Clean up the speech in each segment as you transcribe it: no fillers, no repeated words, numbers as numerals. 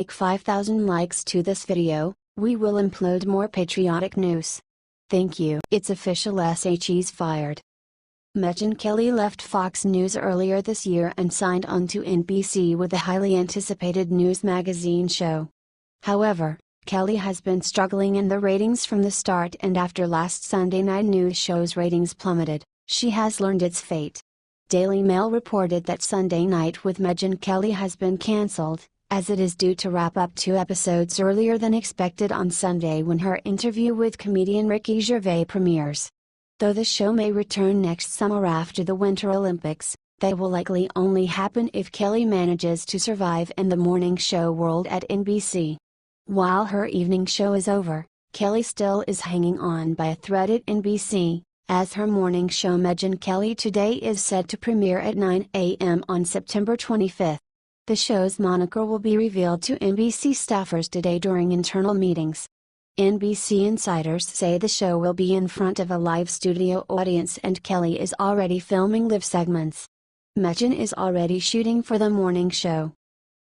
Like 5,000 likes to this video, we will upload more patriotic news. Thank you. It's official, SHE's fired. Megyn Kelly left Fox News earlier this year and signed on to NBC with the highly anticipated news magazine show. However, Kelly has been struggling in the ratings from the start, and after last Sunday night news show's ratings plummeted, she has learned its fate. Daily Mail reported that Sunday Night with Megyn Kelly has been cancelled, as it is due to wrap up 2 episodes earlier than expected on Sunday when her interview with comedian Ricky Gervais premieres. Though the show may return next summer after the Winter Olympics, that will likely only happen if Kelly manages to survive in the morning show world at NBC. While her evening show is over, Kelly still is hanging on by a thread at NBC, as her morning show Megyn Kelly Today is set to premiere at 9 a.m. on September 25. The show's moniker will be revealed to NBC staffers today during internal meetings. NBC insiders say the show will be in front of a live studio audience, and Kelly is already filming live segments. Megyn is already shooting for the morning show.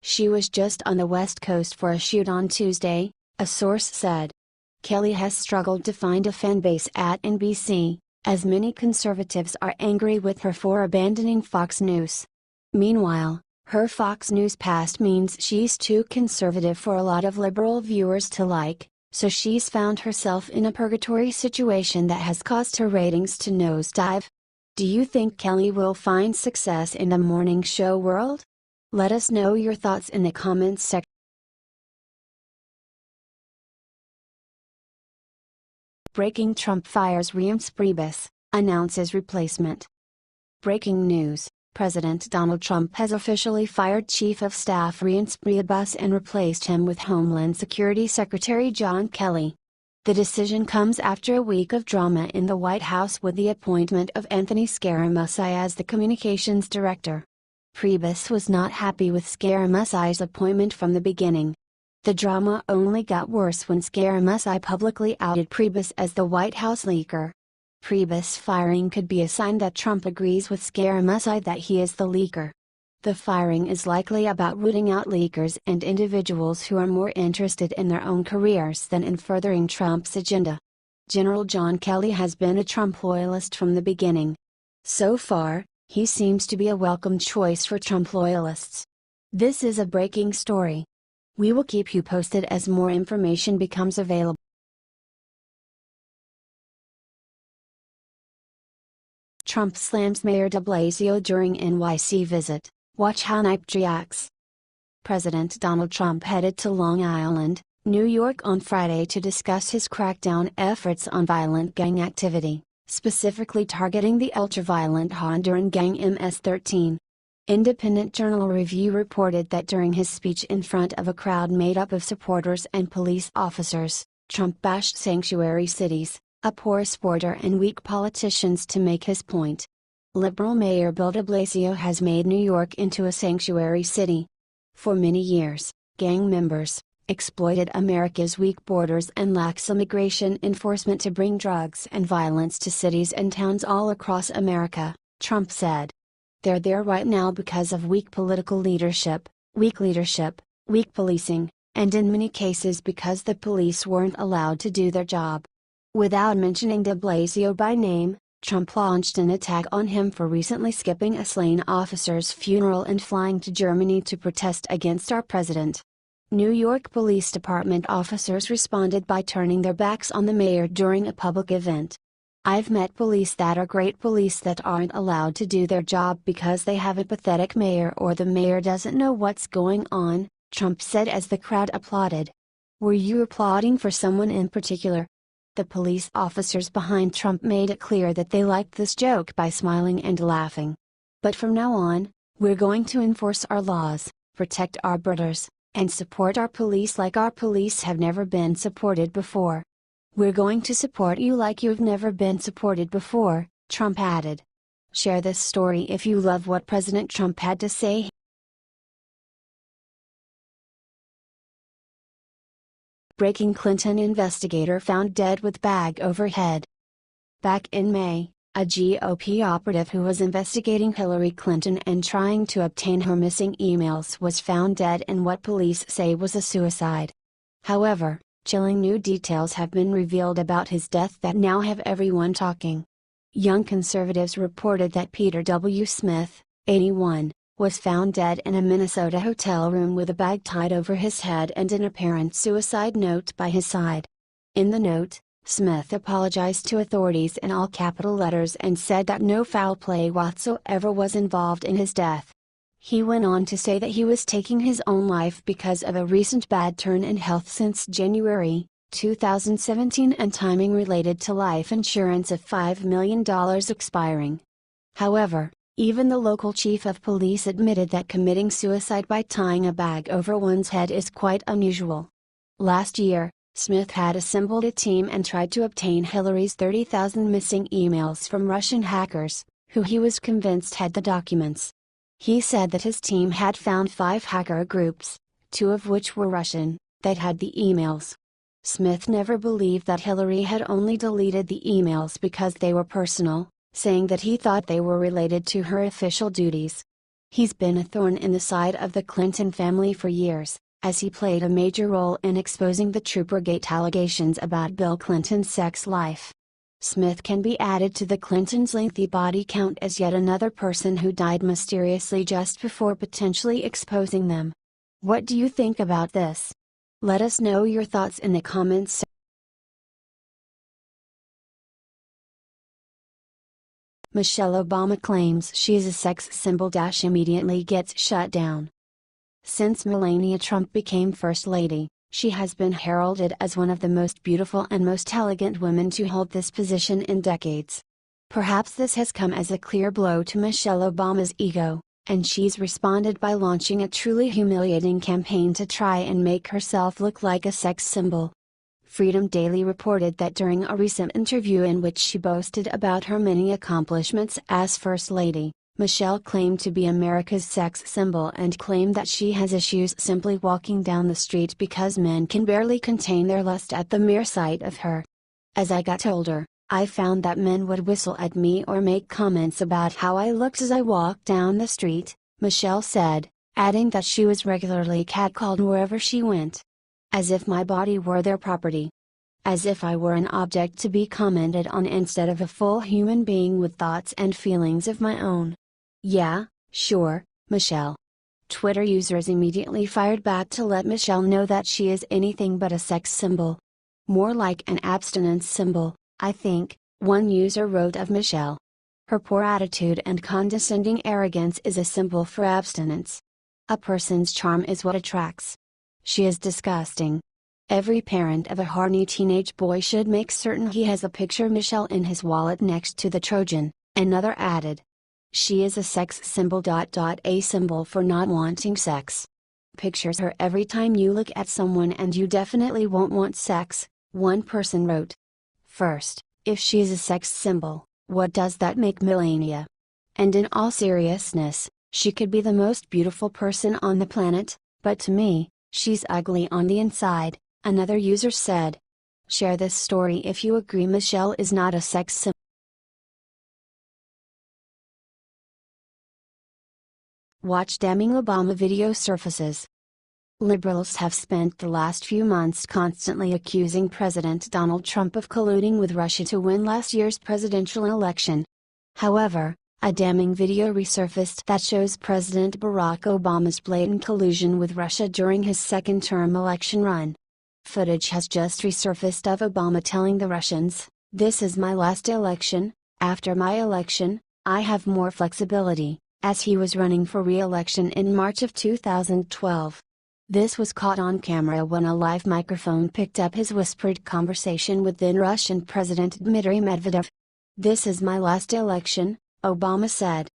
She was just on the West Coast for a shoot on Tuesday, a source said. Kelly has struggled to find a fan base at NBC, as many conservatives are angry with her for abandoning Fox News. Meanwhile, her Fox News past means she's too conservative for a lot of liberal viewers to like, so she's found herself in a purgatory situation that has caused her ratings to nosedive. Do you think Kelly will find success in the morning show world? Let us know your thoughts in the comments section. Breaking: Trump fires Reince Priebus, announces replacement. Breaking news: President Donald Trump has officially fired Chief of Staff Reince Priebus and replaced him with Homeland Security Secretary John Kelly. The decision comes after a week of drama in the White House with the appointment of Anthony Scaramucci as the communications director. Priebus was not happy with Scaramucci's appointment from the beginning. The drama only got worse when Scaramucci publicly outed Priebus as the White House leaker. Priebus' firing could be a sign that Trump agrees with Scaramucci that he is the leaker. The firing is likely about rooting out leakers and individuals who are more interested in their own careers than in furthering Trump's agenda. General John Kelly has been a Trump loyalist from the beginning. So far, he seems to be a welcome choice for Trump loyalists. This is a breaking story. We will keep you posted as more information becomes available. Trump slams Mayor de Blasio during NYC visit. Watch how Nip reacts. President Donald Trump headed to Long Island, New York on Friday to discuss his crackdown efforts on violent gang activity, specifically targeting the ultra-violent Honduran gang MS-13. Independent Journal Review reported that during his speech in front of a crowd made up of supporters and police officers, Trump bashed sanctuary cities, a porous border and weak politicians to make his point. Liberal Mayor Bill de Blasio has made New York into a sanctuary city. For many years, gang members exploited America's weak borders and lax immigration enforcement to bring drugs and violence to cities and towns all across America, Trump said. They're there right now because of weak political leadership, weak policing, and in many cases because the police weren't allowed to do their job. Without mentioning de Blasio by name, Trump launched an attack on him for recently skipping a slain officer's funeral and flying to Germany to protest against our president. New York Police Department officers responded by turning their backs on the mayor during a public event. I've met police that are great police that aren't allowed to do their job because they have a pathetic mayor or the mayor doesn't know what's going on, Trump said as the crowd applauded. Were you applauding for someone in particular? The police officers behind Trump made it clear that they liked this joke by smiling and laughing. But from now on, we're going to enforce our laws, protect our borders, and support our police like our police have never been supported before. We're going to support you like you've never been supported before, Trump added. Share this story if you love what President Trump had to say. Breaking: Clinton investigator found dead with bag over head. Back in May, A GOP operative who was investigating Hillary Clinton and trying to obtain her missing emails was found dead in what police say was a suicide. However, chilling new details have been revealed about his death that now have everyone talking. Young conservatives reported that Peter W. Smith, 81, was found dead in a Minnesota hotel room with a bag tied over his head and an apparent suicide note by his side. In the note, Smith apologized to authorities in all capital letters and said that no foul play whatsoever was involved in his death. He went on to say that he was taking his own life because of a recent bad turn in health since January 2017 and timing related to life insurance of $5 million expiring. However, even the local chief of police admitted that committing suicide by tying a bag over one's head is quite unusual. Last year, Smith had assembled a team and tried to obtain Hillary's 30,000 missing emails from Russian hackers, who he was convinced had the documents. He said that his team had found 5 hacker groups, 2 of which were Russian, that had the emails. Smith never believed that Hillary had only deleted the emails because they were personal, saying that he thought they were related to her official duties. He's been a thorn in the side of the Clinton family for years, as he played a major role in exposing the Troopergate allegations about Bill Clinton's sex life. Smith can be added to the Clintons' lengthy body count as yet another person who died mysteriously just before potentially exposing them. What do you think about this? Let us know your thoughts in the comments section. Michelle Obama claims she's a sex symbol - immediately gets shut down. Since Melania Trump became First Lady, she has been heralded as one of the most beautiful and most elegant women to hold this position in decades. Perhaps this has come as a clear blow to Michelle Obama's ego, and she's responded by launching a truly humiliating campaign to try and make herself look like a sex symbol. Freedom Daily reported that during a recent interview in which she boasted about her many accomplishments as First Lady, Michelle claimed to be America's sex symbol and claimed that she has issues simply walking down the street because men can barely contain their lust at the mere sight of her. As I got older, I found that men would whistle at me or make comments about how I looked as I walked down the street, Michelle said, adding that she was regularly catcalled wherever she went. As if my body were their property. As if I were an object to be commented on instead of a full human being with thoughts and feelings of my own. Yeah, sure, Michelle. Twitter users immediately fired back to let Michelle know that she is anything but a sex symbol. More like an abstinence symbol, I think, one user wrote of Michelle. Her poor attitude and condescending arrogance is a symbol for abstinence. A person's charm is what attracts. She is disgusting. Every parent of a horny teenage boy should make certain he has a picture of Michelle in his wallet next to the Trojan, another added. She is a sex symbol. A symbol for not wanting sex. Pictures her every time you look at someone and you definitely won't want sex, one person wrote. First, if she's a sex symbol, what does that make Melania? And in all seriousness, she could be the most beautiful person on the planet, but to me, she's ugly on the inside, another user said. Share this story if you agree Michelle is not a sex symbol. Watch damning Obama video surfaces. Liberals have spent the last few months constantly accusing President Donald Trump of colluding with Russia to win last year's presidential election. However, a damning video resurfaced that shows President Barack Obama's blatant collusion with Russia during his second-term election run. Footage has just resurfaced of Obama telling the Russians, "This is my last election, after my election, I have more flexibility," as he was running for re-election in March of 2012. This was caught on camera when a live microphone picked up his whispered conversation with then Russian President Dmitry Medvedev. "This is my last election," Obama said.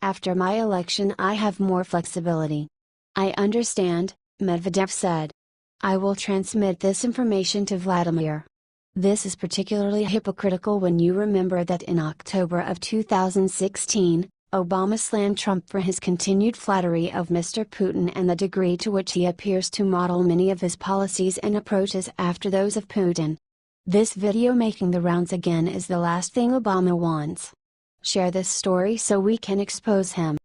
"After my election I have more flexibility. I understand," Medvedev said. "I will transmit this information to Vladimir." This is particularly hypocritical when you remember that in October of 2016, Obama slammed Trump for his continued flattery of Mr. Putin and the degree to which he appears to model many of his policies and approaches after those of Putin. This video making the rounds again is the last thing Obama wants. Share this story so we can expose him.